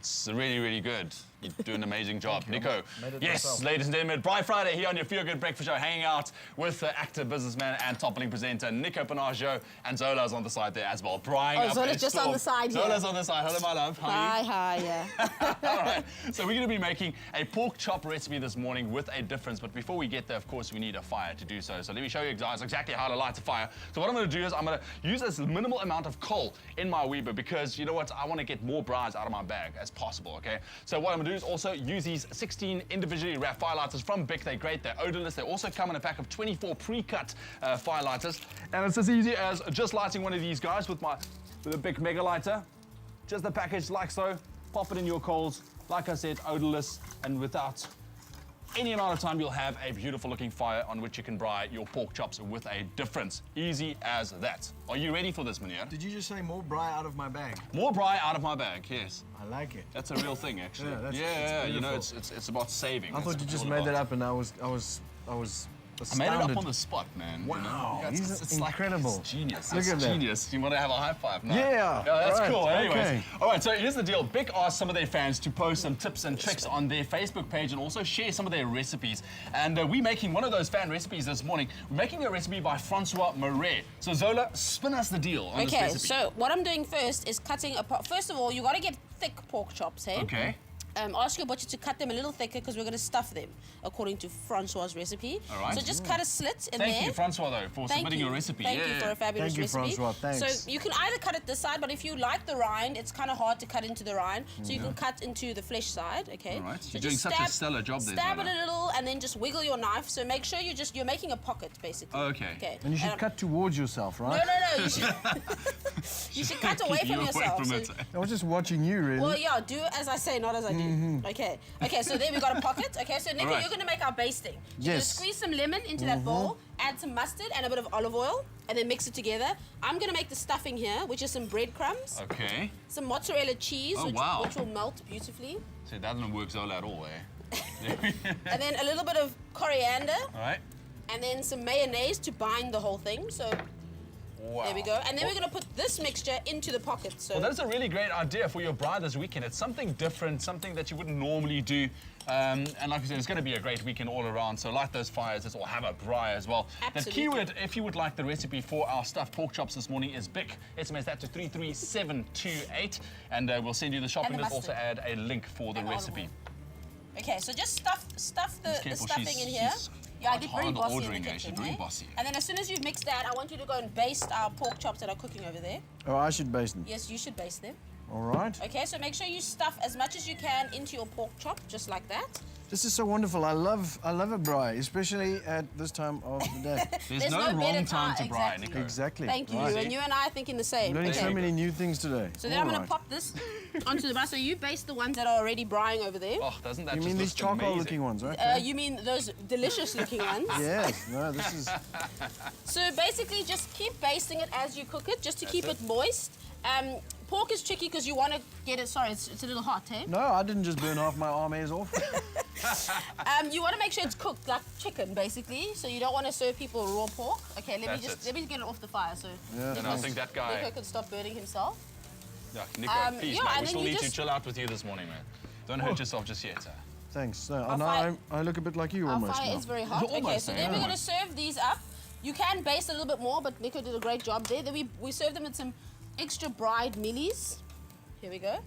It's really, really good. You do an amazing job. Nico. Yes, myself. ladies and gentlemen, Braai Friday here on your Feel Good Breakfast Show, hanging out with actor, businessman and toppling presenter Nico Panaggio, and Zola's on the side there as well. Braaiing up Zola's a just storm. on the side here. Zola's on the side. Hello, my love. How are you? Hi, yeah. All right, so we're going to be making a pork chop recipe this morning with a difference, but before we get there, of course, we need a fire to do so. So let me show you guys exactly how to light a fire. So what I'm going to do is I'm going to use this minimal amount of coal in my Weber because, you know what, I want to get more braais out of my bag as possible, okay? So what I'm going to do is also use these 16 individually wrapped fire lighters from Bic. They're great, they're odorless. They also come in a pack of 24 pre-cut fire lighters. And it's as easy as just lighting one of these guys with a Bic mega lighter. Just the package like so. Pop it in your coals. Like I said, odorless, and without any amount of time, you'll have a beautiful looking fire on which you can braai your pork chops with a difference. Easy as that. Are you ready for this, Meneer? Did you just say more braai out of my bag? More braai out of my bag, yes. I like it. That's a real thing, actually. Yeah, you know, beautiful. it's about saving. I thought you just made that up, and I was astounded. I made it up on the spot, man. Wow, you know? Yeah, it's like, incredible. it's genius. Look it's at that. genius. You want to have a high five now? Yeah. That's right, cool. Anyways, okay. all right. So here's the deal. Bic asked some of their fans to post some tips and tricks on their Facebook page and also share some of their recipes. And we're making one of those fan recipes this morning. We're making a recipe by Francois Marais. So Zola, spin us the deal on this recipe. So what I'm doing first is cutting first of all, you got to get thick pork chops, hey? Okay. Ask your butcher to cut them a little thicker because we're going to stuff them according to Francois' recipe. All right. So just cut a slit in there. Thank you, Francois, though, for submitting your recipe. Thank you for a fabulous Thank you, recipe. Francois. Thanks. So you can either cut it this side, but if you like the rind, it's kind of hard to cut into the rind. So you can cut into the flesh side, okay? All right. So You're doing just such a stellar job there, Stab it Zola. a little and then just wiggle your knife. So make sure you're making a pocket, basically. Oh, okay. And you should cut towards yourself, right? No. You should, you should cut away Keep from you yourself. Away from So- it. I was just watching you, really. well, yeah, do as I say, not as I do. Okay, so there we got a pocket. Okay, so Nico, Right. you're going to make our basting. You're going to Yes. squeeze some lemon into that bowl, add some mustard and a bit of olive oil, and then mix it together. I'm going to make the stuffing here, which is some breadcrumbs, Okay. some mozzarella cheese, Oh, which, wow. which will melt beautifully, So that doesn't work Zola at all, eh? and then a little bit of coriander, All right. and then some mayonnaise to bind the whole thing. So Wow. there we go. And then we're going to put this mixture into the pocket. So Well, that's a really great idea for your braai this weekend. It's something different, something that you wouldn't normally do. And like I said, it's going to be a great weekend all around. So light those fires, or have a braai as well. Absolutely. The keyword, if you would like the recipe for our stuffed pork chops this morning, is BIC. SMS that to 33728, and we'll send you the shopping And the list. Also mustard. add a link for the And olive recipe. oil. Okay, so just stuff the careful, stuffing she's- in here. she's Yeah, I quite get very hard bossy ordering, in the eh? kitchen, She's very eh? bossy. And then as soon as you've mixed that, I want you to go and baste our pork chops that are cooking over there. Oh, I should baste them. Yes, you should baste them. All right. Okay, so make sure you stuff as much as you can into your pork chop, just like that. This is so wonderful. I love a braai, especially at this time of the day. There's no better wrong time to braai, exactly. Nico. Exactly. Thank you, Right. and you and I are thinking the same. Learning Okay. so many new things today. So then I'm All going to right. pop this onto the braai. So you baste the ones that are already braaiing over there. Oh, doesn't that You just mean look these charcoal-looking amazing? ones, right? You mean those delicious-looking ones? Yes. No, this is. So basically, just keep basting it as you cook it, just to keep it moist. Pork is tricky because you want to get it. Sorry, it's a little hot, eh? No, I didn't just burn half my arm hairs off. You want to make sure it's cooked like chicken, basically. So you don't want to serve people raw pork. Okay, let me get it off the fire. So Yeah, And I think that guy, Nico can stop burning himself. yeah, Nico, please, yeah, man, and we then still you need to just- chill out with you this morning, man. Don't hurt yourself just yet. Thanks. No, Our and fire- I look a bit like you Our almost fire now. is very hot. Okay, Almost, so eh? then we're going to Almost. serve these up. You can baste a little bit more, but Nico did a great job there. Then we serve them with some extra bride millies. Here we go.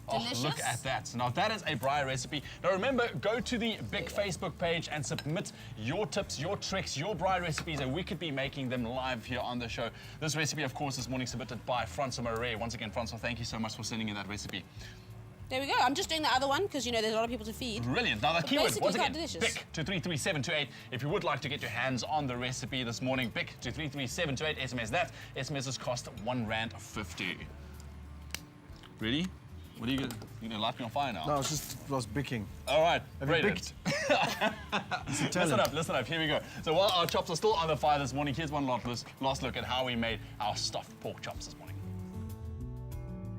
Delicious. Oh, look at that. Now, that is a braai recipe. Now, remember, go to the BIC Facebook page and submit your tips, your tricks, your braai recipes, and we could be making them live here on the show. This recipe, of course, this morning submitted by Francois Marais. Once again, Francois, thank you so much for sending in that recipe. There we go. I'm just doing the other one because, you know, there's a lot of people to feed. Brilliant. Now, the keyword, basically once quite again, delicious. BIC to 33728. If you would like to get your hands on the recipe this morning, BIC to 33728. SMS that. SMSs cost R1.50. Ready? What are you gonna light me on fire now? No, I was bicking. All right, Have you brilliant. bicked? Listen up, here we go. So while our chops are still on the fire this morning, here's one last look at how we made our stuffed pork chops this morning.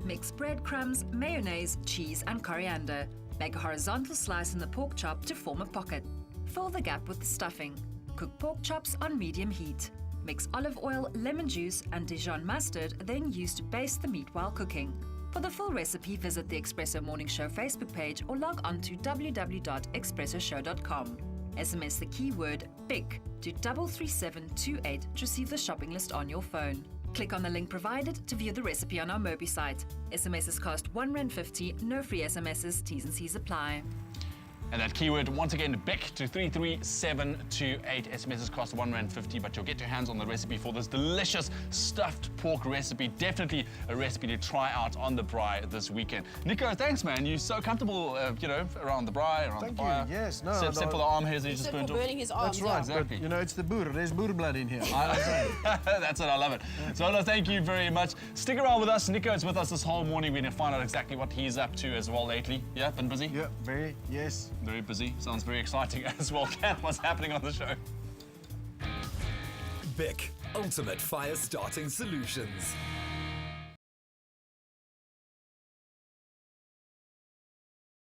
Mix breadcrumbs, mayonnaise, cheese and coriander. Make a horizontal slice in the pork chop to form a pocket. Fill the gap with the stuffing. Cook pork chops on medium heat. Mix olive oil, lemon juice and Dijon mustard, then use to baste the meat while cooking. For the full recipe, visit the Expresso Morning Show Facebook page or log on to www.expressoshow.com. SMS the keyword BIG to 33728 to receive the shopping list on your phone. Click on the link provided to view the recipe on our Mobi site. SMSs cost R1.50, no free SMSs, T's and C's apply. And that keyword, once again, BIC to 33728. SMSs cost R1.50, but you'll get your hands on the recipe for this delicious stuffed pork recipe. Definitely a recipe to try out on the braai this weekend. Nico, thanks, man. You're so comfortable, around the braai, around the fire. Thank you. Yes, no. Except for the arm hairs that you just Except burnt for off. burning his arms. That's right. Exactly. But, it's the boer. There's boer blood in here. That's it, I love it. Zola, thank you very much. Stick around with us. Nico is with us this whole morning. We're going to find out exactly what he's up to as well lately. Yeah, been busy? Yeah, yes. Very busy. Sounds very exciting as well. Ken, what's happening on the show? BIC, ultimate fire starting solutions.